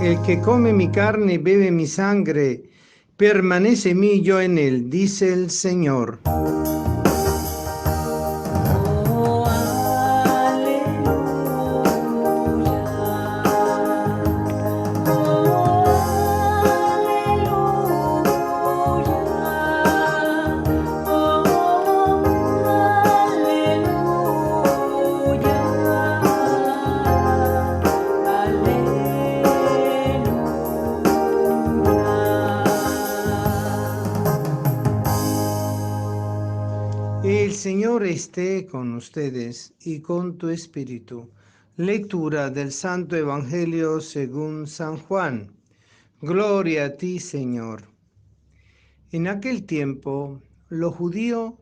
El que come mi carne y bebe mi sangre, permanece en mí y yo en él, dice el Señor. Oh, aleluya. Oh, aleluya. Oh, El Señor esté con ustedes y con tu espíritu. Lectura del Santo Evangelio según San Juan. Gloria a ti, Señor. En aquel tiempo, los judíos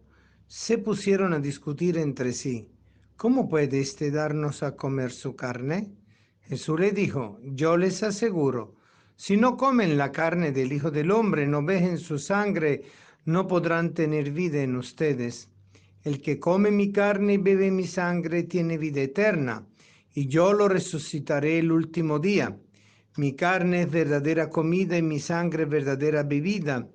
se pusieron a discutir entre sí. ¿Cómo puede éste darnos a comer su carne? Jesús le dijo, yo les aseguro, si no comen la carne del Hijo del Hombre, no beben su sangre, no podrán tener vida en ustedes. El que come mi carne y bebe mi sangre tiene vida eterna, y yo lo resucitaré el último día. Mi carne es verdadera comida y mi sangre verdadera bebida.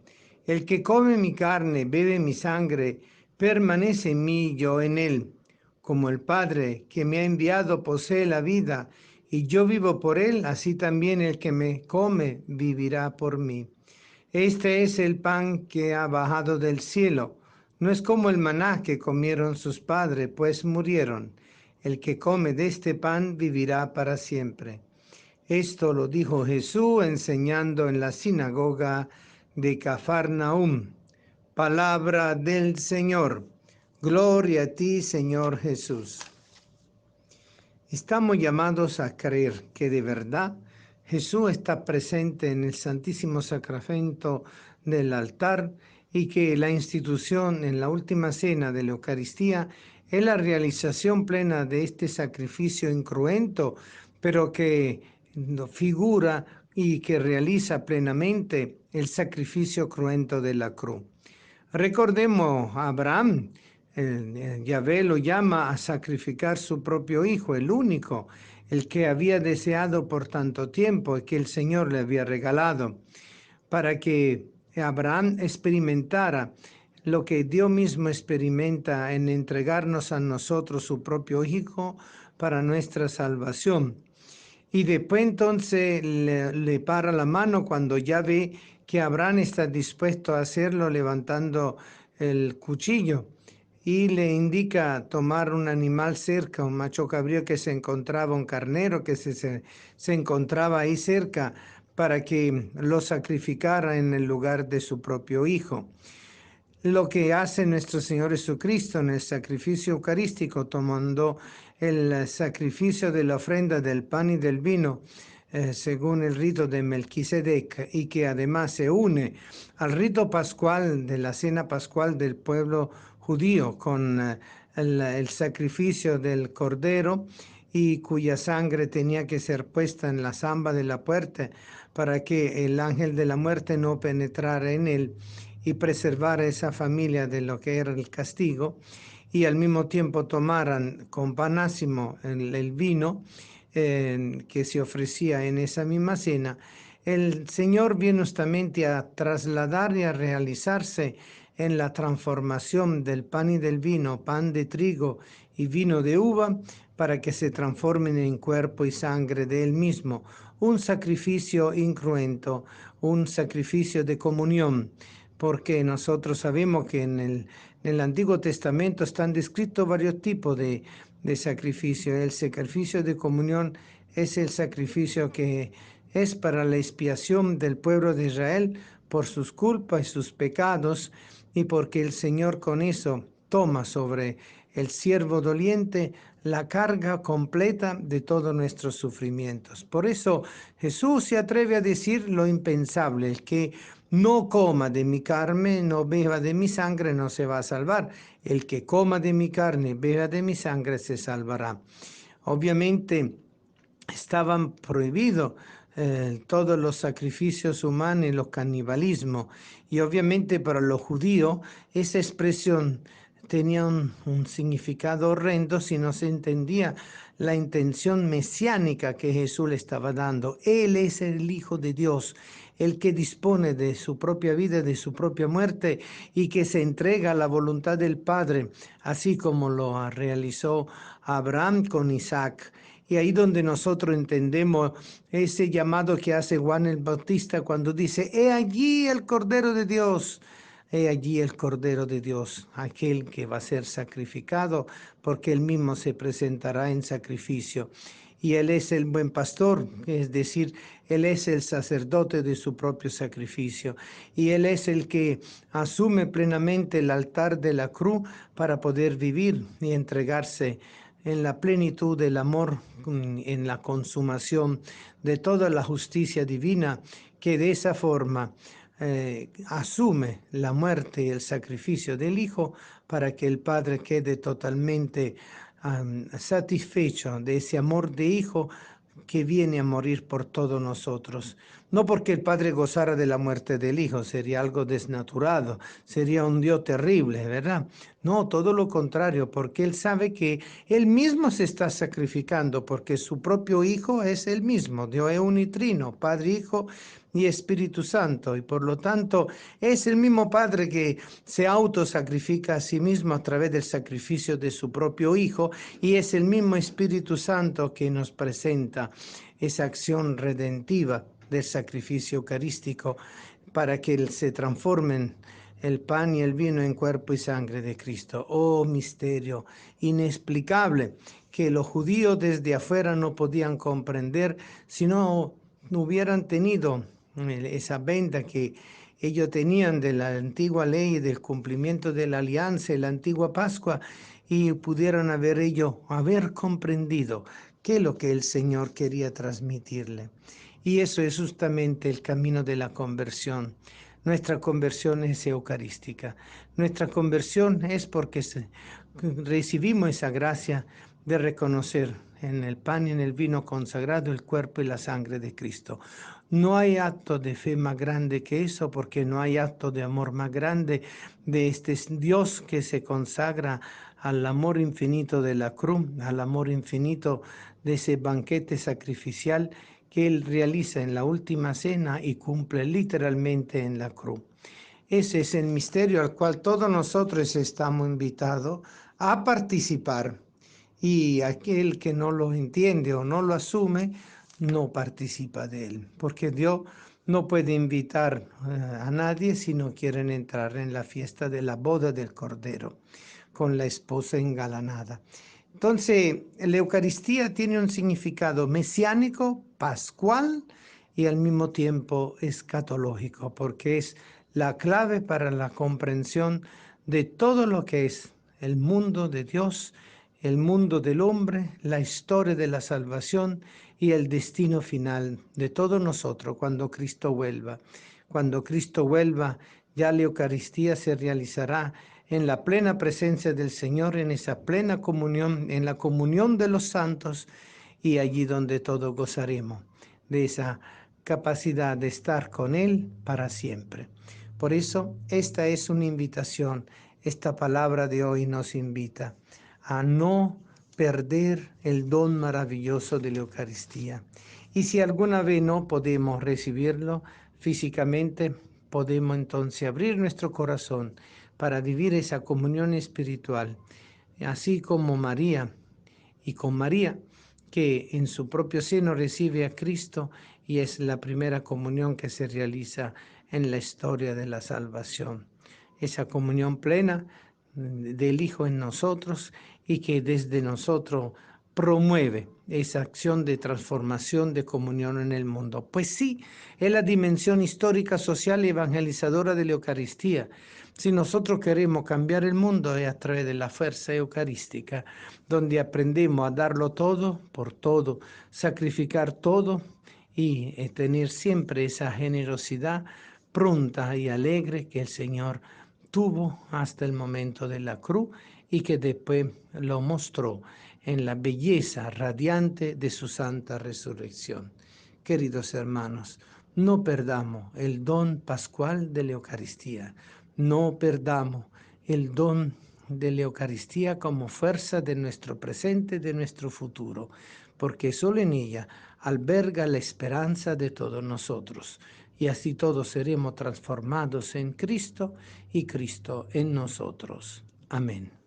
El que come mi carne, bebe mi sangre, permanece en mí y yo en él. Como el Padre que me ha enviado posee la vida, y yo vivo por él, así también el que me come vivirá por mí. Este es el pan que ha bajado del cielo. No es como el maná que comieron sus padres, pues murieron. El que come de este pan vivirá para siempre. Esto lo dijo Jesús enseñando en la sinagoga de Cafarnaúm. Palabra del Señor. Gloria a ti, Señor Jesús. Estamos llamados a creer que de verdad Jesús está presente en el Santísimo Sacramento del altar y que la institución en la última cena de la Eucaristía es la realización plena de este sacrificio incruento, pero que figura y que realiza plenamente el sacrificio cruento de la cruz. Recordemos a Abraham. Yahvé lo llama a sacrificar su propio hijo, el único, el que había deseado por tanto tiempo y que el Señor le había regalado, para que Abraham experimentara lo que Dios mismo experimenta en entregarnos a nosotros su propio hijo para nuestra salvación. Y después entonces le para la mano cuando ya ve que Abraham está dispuesto a hacerlo levantando el cuchillo y le indica tomar un animal cerca, un macho cabrío que se encontraba, un carnero que se encontraba ahí cerca para que lo sacrificara en el lugar de su propio hijo. Lo que hace nuestro Señor Jesucristo en el sacrificio eucarístico, tomando el sacrificio de la ofrenda del pan y del vino, según el rito de Melquisedec, y que además se une al rito pascual de la cena pascual del pueblo judío con el sacrificio del cordero, y cuya sangre tenía que ser puesta en la zamba de la puerta para que el ángel de la muerte no penetrara en él y preservar a esa familia de lo que era el castigo, y al mismo tiempo tomaran con panásimo el vino que se ofrecía en esa misma cena. El Señor viene justamente a trasladar y a realizarse en la transformación del pan y del vino, pan de trigo y vino de uva, para que se transformen en cuerpo y sangre de Él mismo, un sacrificio incruento, un sacrificio de comunión, porque nosotros sabemos que en el Antiguo Testamento están descritos varios tipos de sacrificio. El sacrificio de comunión es el sacrificio que es para la expiación del pueblo de Israel por sus culpas y sus pecados, y porque el Señor con eso toma sobre el siervo doliente la carga completa de todos nuestros sufrimientos. Por eso Jesús se atreve a decir lo impensable: el que no coma de mi carne, no beba de mi sangre, no se va a salvar. El que coma de mi carne y beba de mi sangre se salvará. Obviamente estaban prohibidos todos los sacrificios humanos y los canibalismos, y obviamente para los judíos esa expresión tenía un significado horrendo si no se entendía la intención mesiánica que Jesús le estaba dando. Él es el Hijo de Dios, el que dispone de su propia vida, de su propia muerte y que se entrega a la voluntad del Padre, así como lo realizó Abraham con Isaac. Y ahí donde nosotros entendemos ese llamado que hace Juan el Bautista cuando dice, he allí el Cordero de Dios. He allí el Cordero de Dios, aquel que va a ser sacrificado, porque él mismo se presentará en sacrificio. Y él es el buen pastor, es decir, él es el sacerdote de su propio sacrificio. Y él es el que asume plenamente el altar de la cruz para poder vivir y entregarse en la plenitud del amor, en la consumación de toda la justicia divina, que de esa forma asume la muerte y el sacrificio del Hijo para que el Padre quede totalmente satisfecho de ese amor de Hijo que viene a morir por todos nosotros. No porque el Padre gozara de la muerte del Hijo, sería algo desnaturado, sería un Dios terrible, ¿verdad? No, todo lo contrario, porque Él sabe que Él mismo se está sacrificando, porque su propio Hijo es Él mismo, Dios es unitrino, Padre, Hijo y Espíritu Santo, y por lo tanto es el mismo Padre que se autosacrifica a sí mismo a través del sacrificio de su propio Hijo, y es el mismo Espíritu Santo que nos presenta esa acción redentiva del sacrificio eucarístico para que se transformen el pan y el vino en cuerpo y sangre de Cristo. Oh, misterio inexplicable que los judíos desde afuera no podían comprender si no hubieran tenido esa venda que ellos tenían de la antigua ley, del cumplimiento de la alianza y la antigua Pascua, y pudieron haber comprendido qué es lo que el Señor quería transmitirle. Y eso es justamente el camino de la conversión. Nuestra conversión es eucarística. Nuestra conversión es porque recibimos esa gracia de reconocer en el pan y en el vino consagrado el cuerpo y la sangre de Cristo. No hay acto de fe más grande que eso, porque no hay acto de amor más grande de este Dios que se consagra al amor infinito de la cruz, al amor infinito de ese banquete sacrificial que Él realiza en la última cena y cumple literalmente en la cruz. Ese es el misterio al cual todos nosotros estamos invitados a participar, y aquel que no lo entiende o no lo asume no participa de él, porque Dios no puede invitar a nadie si no quieren entrar en la fiesta de la boda del Cordero con la esposa engalanada. Entonces, la Eucaristía tiene un significado mesiánico, pascual y al mismo tiempo escatológico, porque es la clave para la comprensión de todo lo que es el mundo de Dios, el mundo del hombre, la historia de la salvación y el destino final de todos nosotros cuando Cristo vuelva. Cuando Cristo vuelva, ya la Eucaristía se realizará en la plena presencia del Señor, en esa plena comunión, en la comunión de los santos, y allí donde todos gozaremos de esa capacidad de estar con Él para siempre. Por eso, esta es una invitación. Esta palabra de hoy nos invita a no perder el don maravilloso de la Eucaristía. Y si alguna vez no podemos recibirlo físicamente, podemos entonces abrir nuestro corazón para vivir esa comunión espiritual, así como María, y con María, que en su propio seno recibe a Cristo, y es la primera comunión que se realiza en la historia de la salvación. Esa comunión plena del Hijo en nosotros, y que desde nosotros promueve esa acción de transformación, de comunión en el mundo. Pues sí, es la dimensión histórica, social y evangelizadora de la Eucaristía. Si nosotros queremos cambiar el mundo, es a través de la fuerza eucarística, donde aprendemos a darlo todo por todo, sacrificar todo y tener siempre esa generosidad pronta y alegre que el Señor tuvo hasta el momento de la cruz, y que después lo mostró en la belleza radiante de su santa resurrección. Queridos hermanos, no perdamos el don pascual de la Eucaristía, no perdamos el don de la Eucaristía como fuerza de nuestro presente y de nuestro futuro, porque solo en ella alberga la esperanza de todos nosotros, y así todos seremos transformados en Cristo y Cristo en nosotros. Amén.